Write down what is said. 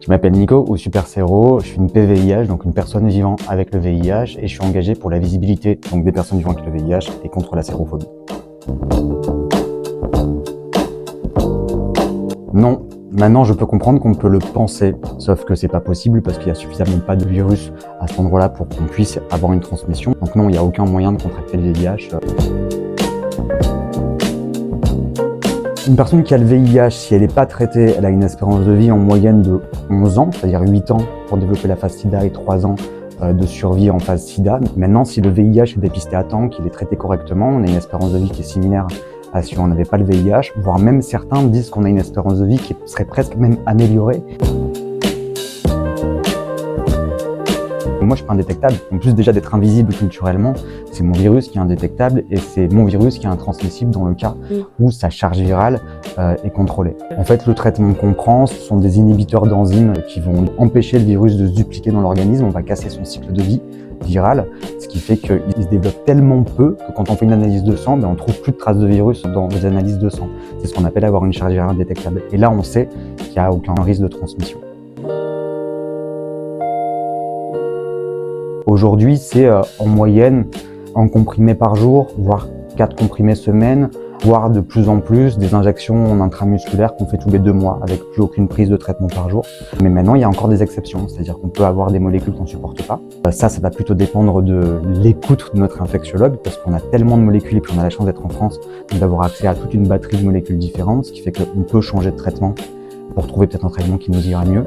Je m'appelle Nico ou Super Séro, je suis une PVIH, donc une personne vivant avec le VIH, et je suis engagé pour la visibilité donc des personnes vivant avec le VIH et contre la sérophobie. Non, maintenant je peux comprendre qu'on peut le penser, sauf que c'est pas possible parce qu'il y a suffisamment pas de virus à cet endroit-là pour qu'on puisse avoir une transmission. Donc non, il n'y a aucun moyen de contracter le VIH. Une personne qui a le VIH, si elle n'est pas traitée, elle a une espérance de vie en moyenne de 11 ans, c'est-à-dire 8 ans pour développer la phase SIDA et 3 ans de survie en phase SIDA. Maintenant, si le VIH est dépisté à temps, qu'il est traité correctement, on a une espérance de vie qui est similaire à si on n'avait pas le VIH, voire même certains disent qu'on a une espérance de vie qui serait presque même améliorée. Moi, je suis pas indétectable. En plus déjà d'être invisible culturellement, c'est mon virus qui est indétectable et c'est mon virus qui est intransmissible dans le cas où sa charge virale est contrôlée. En fait, le traitement qu'on prend, ce sont des inhibiteurs d'enzymes qui vont empêcher le virus de se dupliquer dans l'organisme. On va casser son cycle de vie viral, ce qui fait qu'il se développe tellement peu que quand on fait une analyse de sang, on trouve plus de traces de virus dans les analyses de sang. C'est ce qu'on appelle avoir une charge virale indétectable. Et là, on sait qu'il n'y a aucun risque de transmission. Aujourd'hui, c'est en moyenne un comprimé par jour, voire 4 comprimés semaine, voire de plus en plus des injections en intramusculaire qu'on fait tous les 2 mois avec plus aucune prise de traitement par jour. Mais maintenant, il y a encore des exceptions, c'est-à-dire qu'on peut avoir des molécules qu'on ne supporte pas. Ça va plutôt dépendre de l'écoute de notre infectiologue parce qu'on a tellement de molécules et puis on a la chance d'être en France, d'avoir accès à toute une batterie de molécules différentes, ce qui fait qu'on peut changer de traitement pour trouver peut-être un traitement qui nous ira mieux.